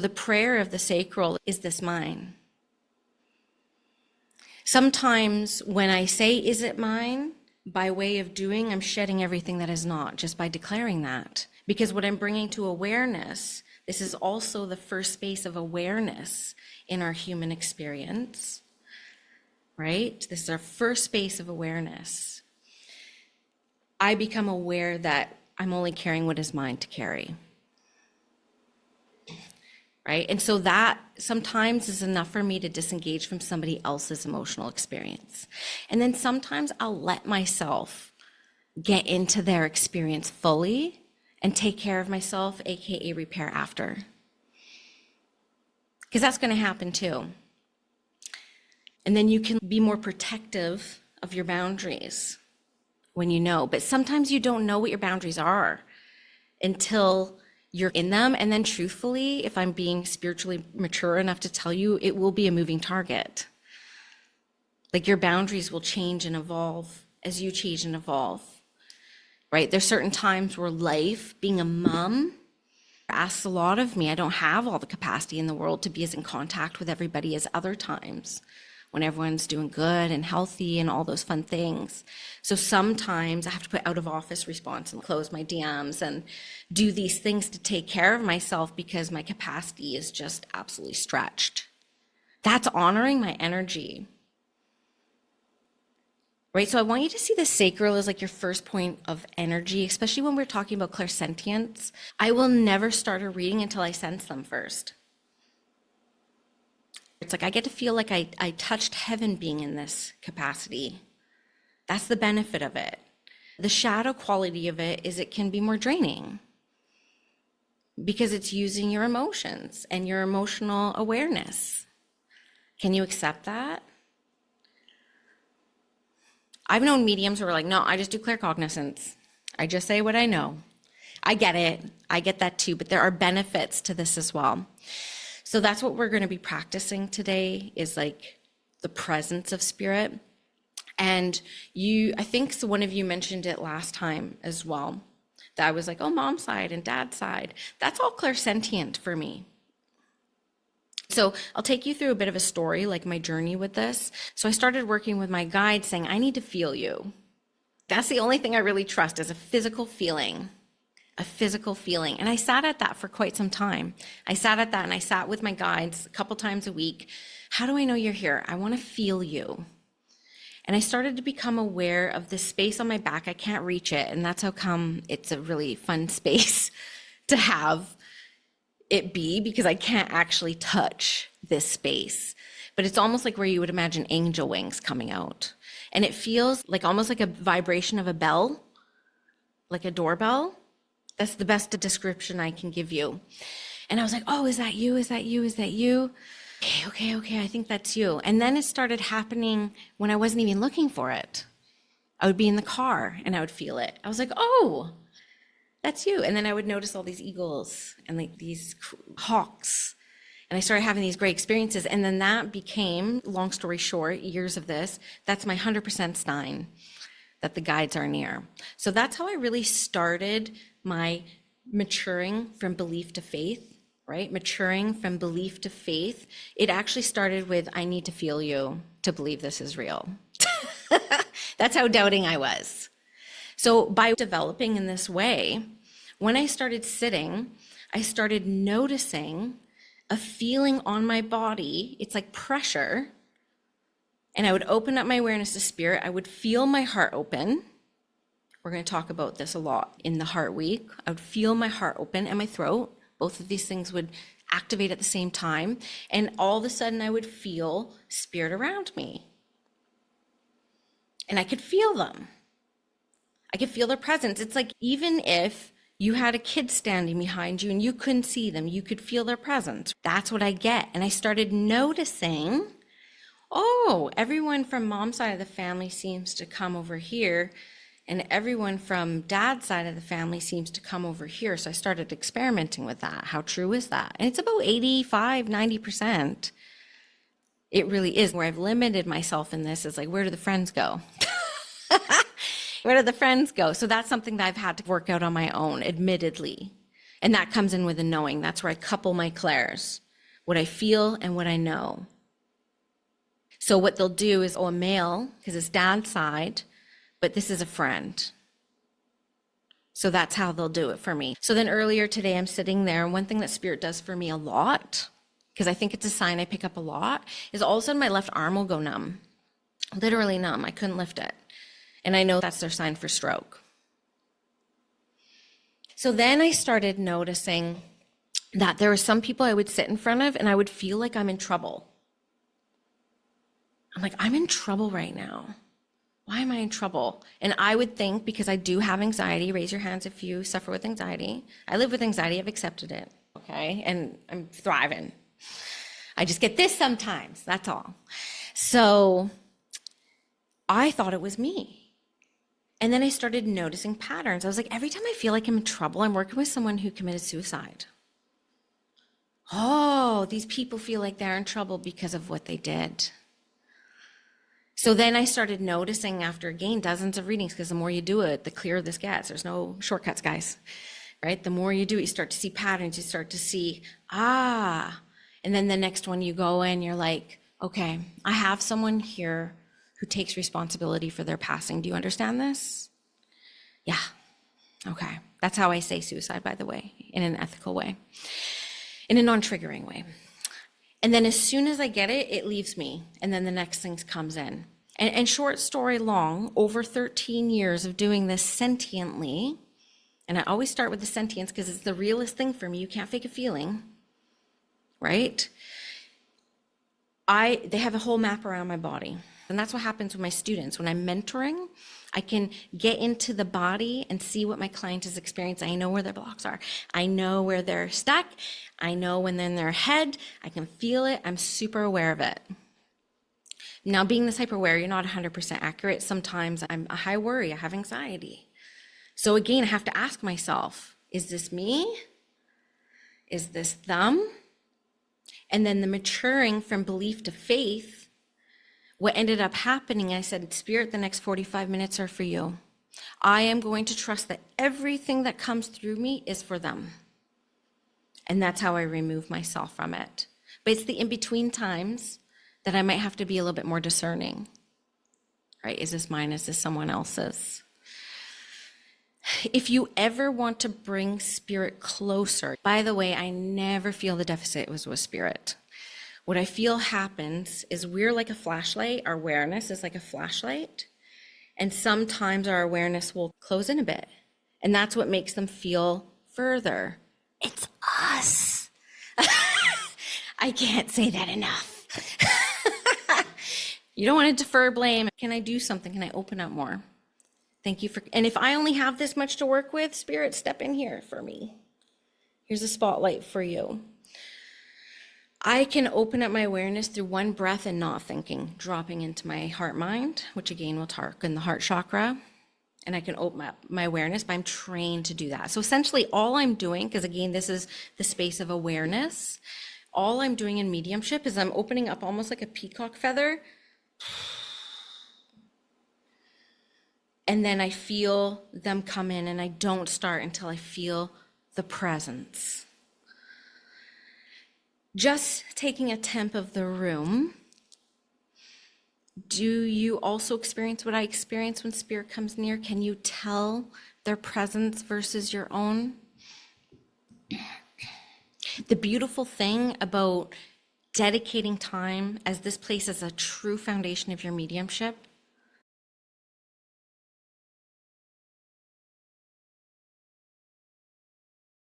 The prayer of the sacral is this mine. Sometimes when I say, is it mine? By way of doing, I'm shedding everything that is not, just by declaring that. Because what I'm bringing to awareness, this is also the first space of awareness in our human experience, right? This is our first space of awareness. I become aware that I'm only carrying what is mine to carry. Right? And so that sometimes is enough for me to disengage from somebody else's emotional experience. And then sometimes I'll let myself get into their experience fully and take care of myself, AKA repair after. Because that's going to happen too. And then you can be more protective of your boundaries when you know. But sometimes you don't know what your boundaries are until you're in them. And then truthfully, if I'm being spiritually mature enough to tell you, it will be a moving target. Like your boundaries will change and evolve as you change and evolve, right? There's certain times where life, being a mom, asks a lot of me. I don't have all the capacity in the world to be as in contact with everybody as other times when everyone's doing good and healthy and all those fun things. So sometimes I have to put out of office response and close my DMs and do these things to take care of myself because my capacity is just absolutely stretched. That's honoring my energy. Right? So I want you to see the sacral as like your first point of energy, especially when we're talking about clairsentience. I will never start a reading until I sense them first. It's like I get to feel like I touched heaven being in this capacity. That's the benefit of it. The shadow quality of it is it can be more draining because it's using your emotions and your emotional awareness. Can you accept that? I've known mediums who are like, no, I just do claircognizance. I just say what I know. I get it. I get that too, but there are benefits to this as well. So that's what we're going to be practicing today is like the presence of spirit. And I think so one of you mentioned it last time as well, that I was like, oh, mom's side and dad's side. That's all clairsentient for me. So I'll take you through a bit of a story, like my journey with this. So I started working with my guide saying, I need to feel you. That's the only thing I really trust is a physical feeling. And I sat at that for quite some time. I sat at that and I sat with my guides a couple times a week. How do I know you're here? I want to feel you. And I started to become aware of this space on my back. I can't reach it. And that's how come it's a really fun space to have it be, because I can't actually touch this space. But it's almost like where you would imagine angel wings coming out. And it feels like almost like a vibration of a bell, like a doorbell. That's the best description I can give you. And I was like, oh, is that you? Is that you? Is that you? Okay, I think that's you. And then it started happening when I wasn't even looking for it. I would be in the car and I would feel it. I was like, oh, that's you. And then I would notice all these eagles and like these hawks. And I started having these great experiences. And then that became, long story short, years of this, that's my 100% sign that the guides are near. So that's how I really started my maturing from belief to faith, right? Maturing from belief to faith. It actually started with, I need to feel you to believe this is real. That's how doubting I was. So by developing in this way, when I started sitting, I started noticing a feeling on my body. It's like pressure. And I would open up my awareness to spirit. I would feel my heart open. We're going to talk about this a lot in the heart week. I would feel my heart open and my throat. Both of these things would activate at the same time. And all of a sudden I would feel spirit around me. And I could feel them. I could feel their presence. It's like even if you had a kid standing behind you and you couldn't see them, you could feel their presence. That's what I get. And I started noticing, oh, everyone from mom's side of the family seems to come over here. And everyone from dad's side of the family seems to come over here. So I started experimenting with that. How true is that? And it's about 85, 90%. It really is. Where I've limited myself in this is like, where do the friends go? Where do the friends go? So that's something that I've had to work out on my own, admittedly. And that comes in with the knowing. That's where I couple my clairs, what I feel and what I know. So what they'll do is, a male, because it's dad's side, but this is a friend. So that's how they'll do it for me. So then earlier today, I'm sitting there, and one thing that Spirit does for me a lot, because I think it's a sign I pick up a lot, is all of a sudden my left arm will go numb. Literally numb. I couldn't lift it. And I know that's their sign for stroke. So then I started noticing that there were some people I would sit in front of and I would feel like I'm in trouble. I'm like, I'm in trouble right now. Why am I in trouble? And I would think, because I do have anxiety, raise your hands if you suffer with anxiety. I live with anxiety, I've accepted it, okay? And I'm thriving. I just get this sometimes, that's all. So I thought it was me. And then I started noticing patterns. I was like, every time I feel like I'm in trouble, I'm working with someone who committed suicide. Oh, these people feel like they're in trouble because of what they did. So then I started noticing, after, again, dozens of readings, because the more you do it, the clearer this gets. There's no shortcuts, guys, right? The more you do it, you start to see patterns. You start to see, and then the next one you go in, you're like, okay, I have someone here who takes responsibility for their passing. Do you understand this? Yeah. Okay. That's how I say suicide, by the way, in an ethical way, in a non-triggering way. And then as soon as I get it, it leaves me. And then the next thing comes in. And short story long, over 13 years of doing this sentiently, and I always start with the sentience because it's the realest thing for me. You can't fake a feeling, right? They have a whole map around my body. And that's what happens with my students. When I'm mentoring, I can get into the body and see what my client is experiencing. I know where their blocks are. I know where they're stuck. I know when they're in their head. I can feel it. I'm super aware of it. Now, being this hyper aware, you're not 100% accurate. Sometimes I'm a high worry. I have anxiety. So again, I have to ask myself, is this me? Is this them? And then the maturing from belief to faith, what ended up happening, I said, Spirit, the next 45 minutes are for you. I am going to trust that everything that comes through me is for them. And that's how I remove myself from it. But it's the in-between times that I might have to be a little bit more discerning, right? Is this mine? Is this someone else's? If you ever want to bring Spirit closer, by the way, I never feel the deficit was with Spirit. What I feel happens is we're like a flashlight. Our awareness is like a flashlight. And sometimes our awareness will close in a bit. And that's what makes them feel further. It's us. I can't say that enough. You don't want to defer blame. Can I do something? Can I open up more? Thank you for, and if I only have this much to work with, Spirit, step in here for me. Here's a spotlight for you. I can open up my awareness through one breath and not thinking, dropping into my heart mind, which again will target the heart chakra. And I can open up my awareness, but I'm trained to do that. So essentially all I'm doing, because again, this is the space of awareness, all I'm doing in mediumship is I'm opening up almost like a peacock feather. And then I feel them come in, and I don't start until I feel the presence. Just taking a temp of the room, do you also experience what I experience when Spirit comes near? Can you tell their presence versus your own? The beautiful thing about dedicating time, as this place is a true foundation of your mediumship,